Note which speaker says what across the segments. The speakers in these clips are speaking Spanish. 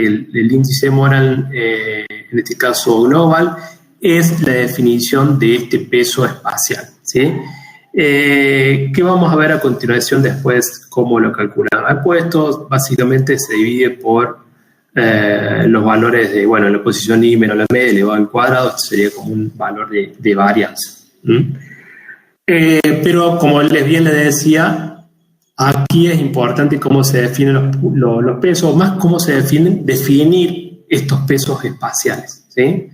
Speaker 1: el índice Moral, en este caso global, es la definición de este peso espacial, ¿sí? Que vamos a ver a continuación después cómo lo calculamos. Después esto básicamente se divide por los valores de, bueno, la posición I menos la media elevado al cuadrado. Esto sería como un valor de varianza. Pero como bien les decía, aquí es importante cómo se definen los pesos, más cómo se definir estos pesos espaciales, ¿sí?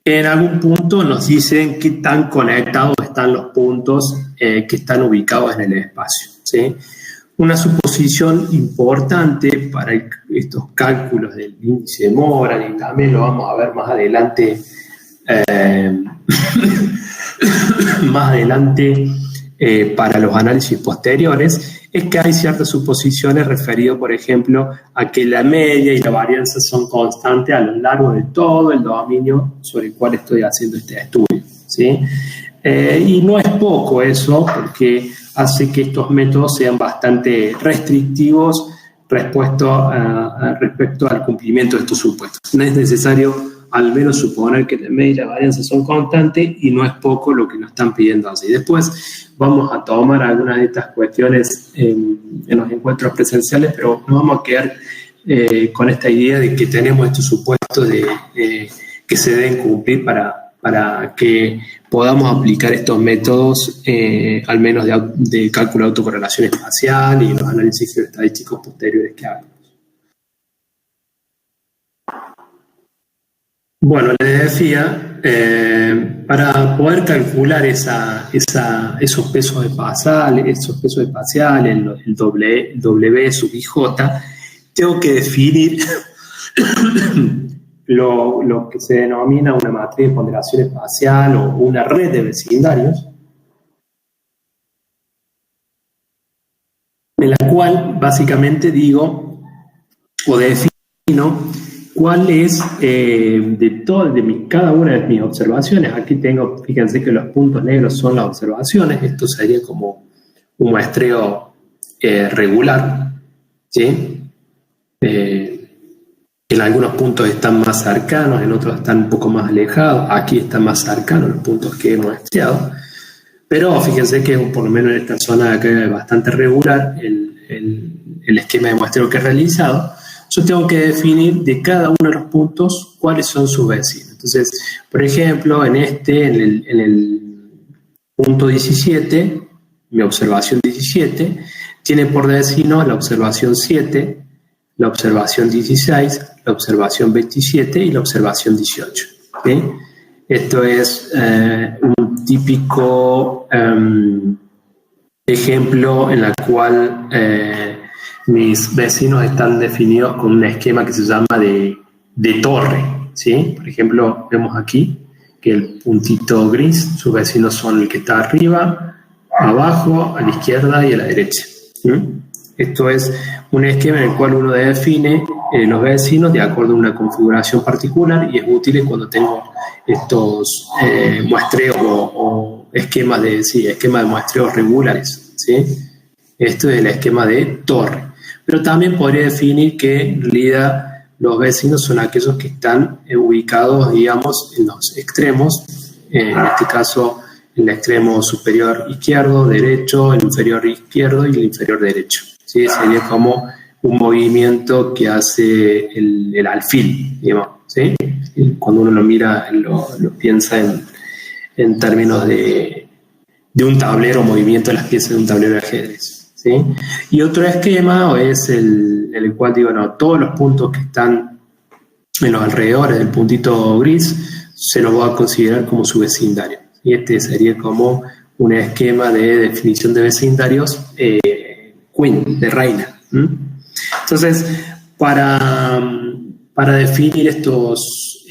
Speaker 1: En algún punto nos dicen qué tan conectados están los puntos que están ubicados en el espacio, ¿sí? Una suposición importante para estos cálculos del índice de Moral, y también lo vamos a ver más adelante, para los análisis posteriores, es que hay ciertas suposiciones referidas, por ejemplo, a que la media y la varianza son constantes a lo largo de todo el dominio sobre el cual estoy haciendo este estudio, ¿sí? Y no es poco eso, porque hace que estos métodos sean bastante restrictivos respecto al cumplimiento de estos supuestos. No es necesario al menos suponer que la media y la varianza son constantes, y no es poco lo que nos están pidiendo así. Después vamos a tomar algunas de estas cuestiones en los encuentros presenciales, pero nos vamos a quedar con esta idea de que tenemos estos supuestos que se deben cumplir para que podamos aplicar estos métodos, al menos de cálculo de autocorrelación espacial y los análisis geoestadísticos posteriores que hagan. Bueno, les decía, para poder calcular esos pesos espaciales, el W sub IJ, tengo que definir lo que se denomina una matriz de ponderación espacial o una red de vecindarios, en la cual básicamente digo o defino cuál es cada una de mis observaciones. Aquí tengo, fíjense que los puntos negros son las observaciones. Esto sería como un muestreo regular, ¿sí? En algunos puntos están más cercanos, en otros están un poco más alejados. Aquí están más cercanos los puntos que he muestreado. Pero fíjense que por lo menos en esta zona de acá es bastante regular el esquema de muestreo que he realizado. Yo tengo que definir de cada uno de los puntos cuáles son sus vecinos. Entonces, por ejemplo, en el punto 17, mi observación 17, tiene por vecino la observación 7, la observación 16, la observación 27 y la observación 18. ¿Sí? Esto es un típico ejemplo en el cual mis vecinos están definidos con un esquema que se llama de torre, ¿sí? Por ejemplo, vemos aquí que el puntito gris, sus vecinos son el que está arriba, abajo, a la izquierda y a la derecha. ¿Sí? Esto es un esquema en el cual uno define los vecinos de acuerdo a una configuración particular, y es útil cuando tengo estos muestreos o esquemas de muestreos regulares, ¿sí? Esto es el esquema de torre. Pero también podría definir que en realidad los vecinos son aquellos que están ubicados, digamos, en los extremos, en este caso en el extremo superior izquierdo, derecho, el inferior izquierdo y el inferior derecho. ¿Sí? Sería como un movimiento que hace el alfil, digamos, ¿sí? Cuando uno lo mira, lo piensa en términos de un tablero, movimiento de las piezas de un tablero de ajedrez. ¿Sí? Y otro esquema es el cual digo, no, todos los puntos que están en los alrededores del puntito gris se los voy a considerar como su vecindario. Y este sería como un esquema de definición de vecindarios queen, de reina. Entonces, para definir estos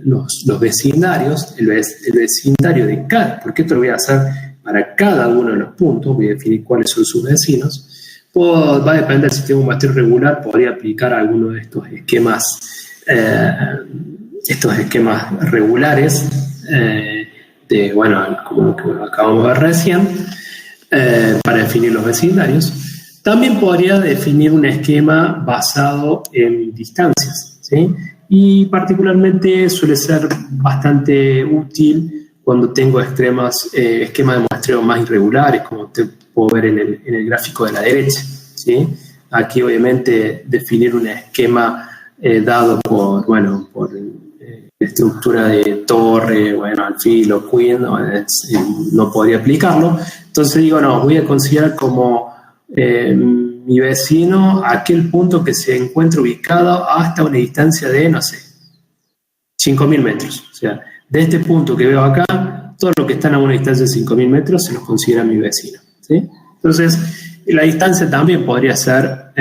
Speaker 1: los vecindarios, el vecindario de cada, porque esto lo voy a hacer para cada uno de los puntos, voy a definir cuáles son sus vecinos. Va a depender si tengo un muestreo regular, podría aplicar alguno de estos esquemas regulares, como lo que acabamos de ver recién, para definir los vecindarios. También podría definir un esquema basado en distancias, ¿sí? Y particularmente suele ser bastante útil cuando tengo esquemas de muestreo más irregulares, como te puedo ver en el gráfico de la derecha, ¿sí? Aquí obviamente definir un esquema dado por la estructura de torre, alfil o queen, no podría aplicarlo. Entonces digo, no, voy a considerar como mi vecino aquel punto que se encuentra ubicado hasta una distancia de, no sé, 5.000 metros. O sea, de este punto que veo acá, todo lo que está a una distancia de 5.000 metros se los considera mi vecino, ¿sí? Entonces, la distancia también podría ser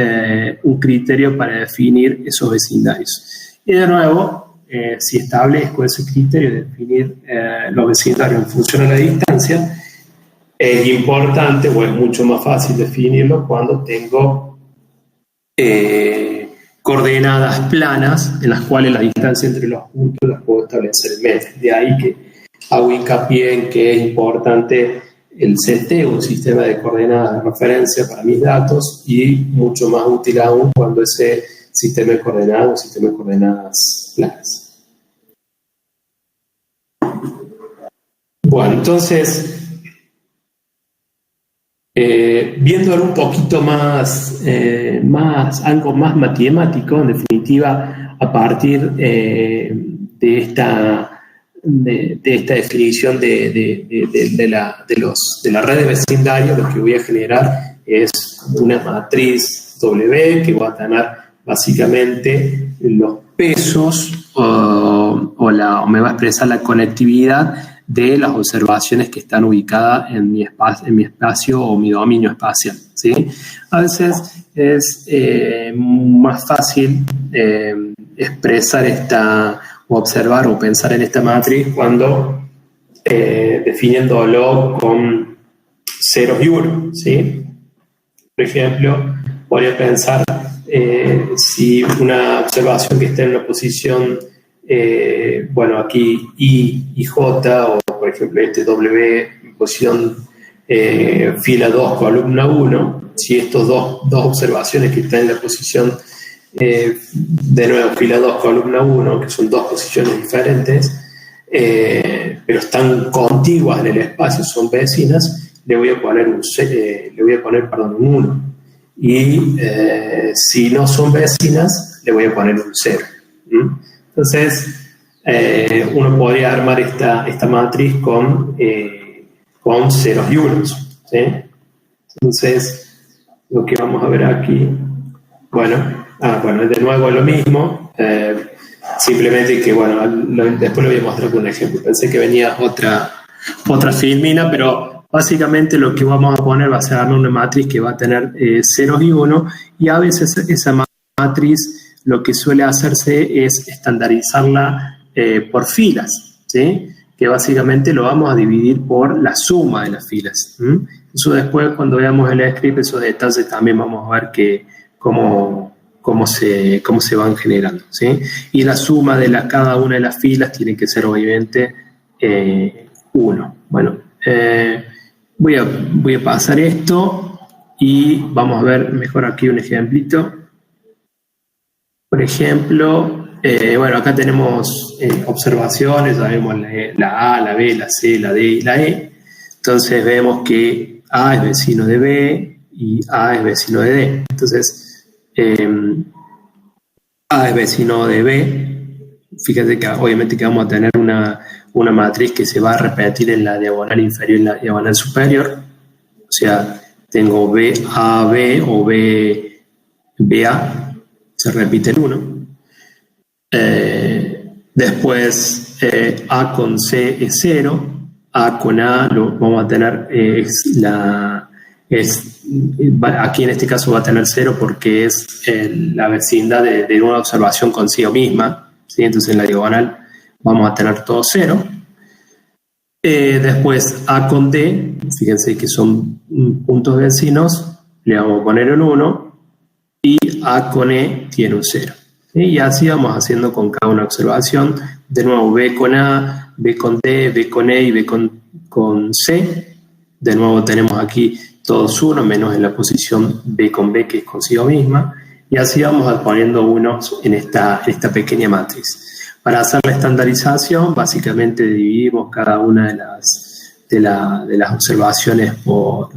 Speaker 1: un criterio para definir esos vecindarios. Y de nuevo, si establezco ese criterio de definir los vecindarios en función de la distancia, es importante o es mucho más fácil definirlo cuando tengo coordenadas planas en las cuales la distancia entre los puntos las puedo establecer en metros. De ahí que hago hincapié en que es importante el CT, un sistema de coordenadas de referencia para mis datos, y mucho más útil aún cuando ese sistema de coordenadas es un sistema de coordenadas planas. Bueno, entonces, viéndolo un poquito algo más matemático, en definitiva, a partir de esta definición de la red de vecindarios, lo que voy a generar es una matriz W que va a tener básicamente los pesos o me va a expresar la conectividad de las observaciones que están ubicadas en mi espacio o mi dominio espacial, ¿sí? A veces es más fácil expresar o observar o pensar en esta matriz cuando definiéndolo con ceros y unos, ¿sí? Por ejemplo, podría pensar si una observación que está en una posición aquí I y J, o por ejemplo W en posición fila 2, columna 1, si estos dos observaciones que están en la posición de nuevo fila 2, columna 1, que son dos posiciones diferentes, pero están contiguas en el espacio, son vecinas, le voy a poner un 1. Y si no son vecinas, le voy a poner un 0. Entonces, uno podría armar esta matriz con ceros y unos, ¿sí? Entonces, lo que vamos a ver aquí, de nuevo lo mismo, simplemente que, después lo voy a mostrar con un ejemplo. Pensé que venía otra filmina, pero básicamente lo que vamos a poner va a ser una matriz que va a tener ceros y unos, y a veces esa matriz lo que suele hacerse es estandarizarla por filas, ¿sí? Que básicamente lo vamos a dividir por la suma de las filas. Eso después, cuando veamos el script, esos detalles también vamos a ver cómo se van generando, ¿sí? Y la suma de cada una de las filas tiene que ser obviamente 1. Bueno, voy a pasar esto y vamos a ver mejor aquí un ejemplito. Por ejemplo, acá tenemos observaciones, sabemos la A, la B, la C, la D y la E. Entonces vemos que A es vecino de B y A es vecino de D. Entonces, A es vecino de B. Fíjate que obviamente que vamos a tener una matriz que se va a repetir en la diagonal inferior y en la diagonal superior. O sea, tengo BAB o BA. Se repite el 1. Después A con C es 0. A con A lo vamos a tener aquí en este caso va a tener 0 porque es la vecindad de una observación consigo misma, ¿sí? Entonces en la diagonal vamos a tener todo 0. Después A con D, fíjense que son puntos vecinos, le vamos a poner un 1. Y A con E tiene un 0. ¿Sí? Y así vamos haciendo con cada una observación. De nuevo, B con A, B con D, B con E y B con C. De nuevo tenemos aquí todos 1, menos en la posición B con B, que es consigo misma, y así vamos poniendo unos en esta pequeña matriz. Para hacer la estandarización, básicamente dividimos cada una de las observaciones por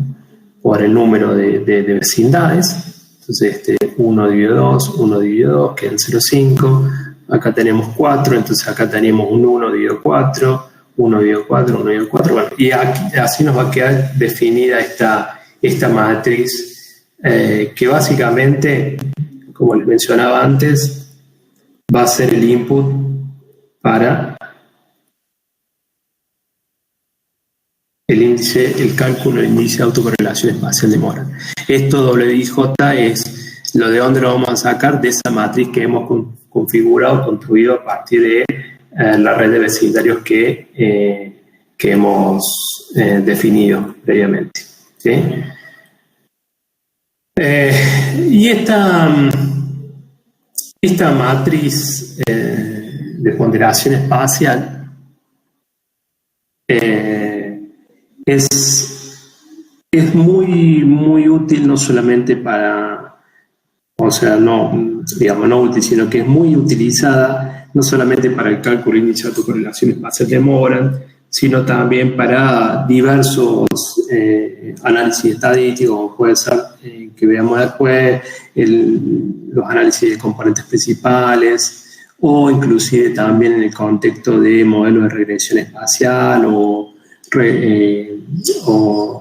Speaker 1: el número de vecindades. Entonces, 1 dividido 2, 1 dividido 2, quedan 0,5. Acá tenemos 4, entonces acá tenemos un 1 dividido 4, 1 dividido 4, 1 dividido 4. Bueno, y aquí, así nos va a quedar definida esta matriz, que básicamente, como les mencionaba antes, va a ser el input para el cálculo del índice de autocorrelación espacial de Moran. Esto WIJ es lo de dónde lo vamos a sacar, de esa matriz que hemos configurado, construido a partir de la red de vecindarios que hemos definido previamente. ¿Sí? Y esta matriz de ponderación espacial es muy, muy útil, no solamente para, o sea, no útil, sino que es muy utilizada no solamente para el cálculo índice de autocorrelación espacial de Moran, sino también para diversos análisis estadísticos, como puede ser, que veamos después, los análisis de componentes principales, o inclusive también en el contexto de modelos de regresión espacial o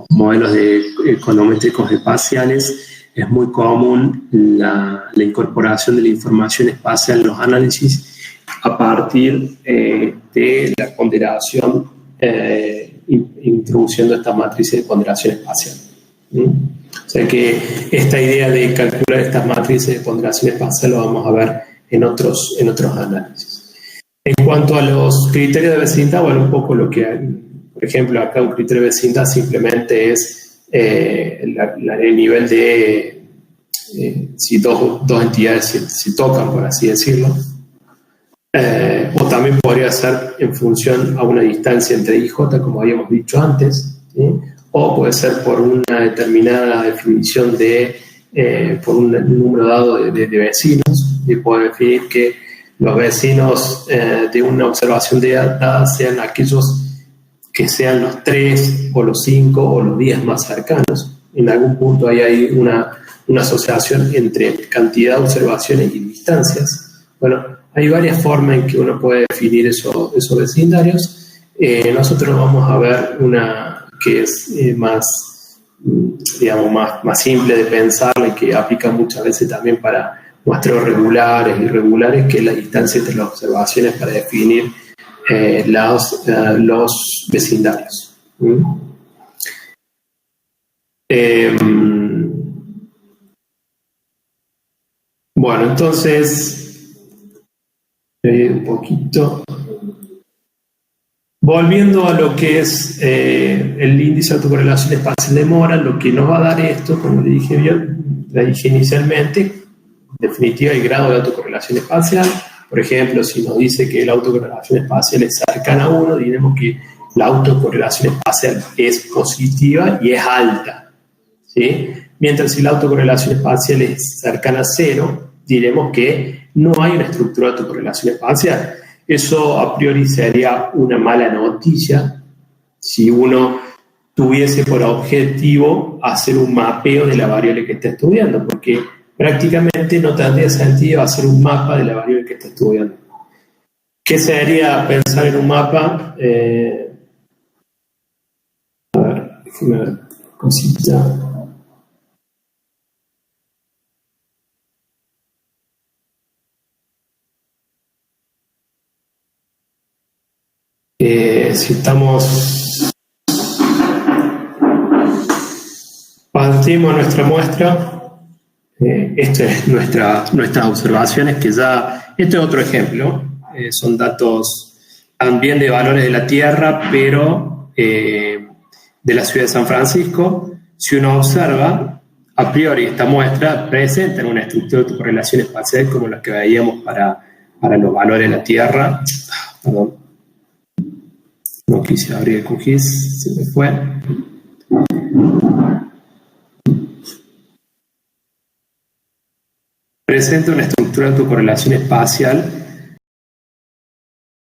Speaker 1: modelos econométricos espaciales. Es muy común la incorporación de la información espacial en los análisis a partir de la ponderación, introduciendo esta matriz de ponderación espacial. O sea que esta idea de calcular estas matrices de ponderación espacial lo vamos a ver en otros análisis. En cuanto a los criterios de vecindad, bueno, un poco lo que hay. Por ejemplo, acá un criterio de vecindad simplemente es el nivel de si dos entidades se tocan, por así decirlo. O también podría ser en función a una distancia entre I y J, como habíamos dicho antes, ¿sí? O puede ser por una determinada definición por un número dado de vecinos, y puede definir que los vecinos de una observación dada sean aquellos que sean los 3 o los 5 o los 10 más cercanos. En algún punto ahí hay una asociación entre cantidad de observaciones y distancias. Bueno, hay varias formas en que uno puede definir esos vecindarios. Nosotros vamos a ver una que es más simple de pensar y que aplica muchas veces también para muestreos regulares e irregulares, que es la distancia entre las observaciones para definir los vecindarios. Bueno, entonces, un poquito. Volviendo a lo que es el índice de autocorrelación espacial de Moran, lo que nos va a dar esto, como le dije inicialmente, en definitiva, el grado de autocorrelación espacial. Por ejemplo, si nos dice que la autocorrelación espacial es cercana a 1, diremos que la autocorrelación espacial es positiva y es alta, ¿sí? Mientras si la autocorrelación espacial es cercana a 0, diremos que no hay una estructura de autocorrelación espacial. Eso a priori sería una mala noticia si uno tuviese por objetivo hacer un mapeo de la variable que está estudiando, porque prácticamente no tendría sentido hacer un mapa de la variable que está estudiando. ¿Qué sería pensar en un mapa? A ver, déjame ver, cosita. Si partimos nuestra muestra, esto es nuestras observaciones, que ya, este es otro ejemplo, son datos también de valores de la Tierra, pero de la ciudad de San Francisco. Si uno observa, a priori esta muestra presenta una estructura de correlación espacial como la que veíamos para los valores de la Tierra. Perdón. No quise abrir el QGIS, se me fue. Presenta una estructura de autocorrelación espacial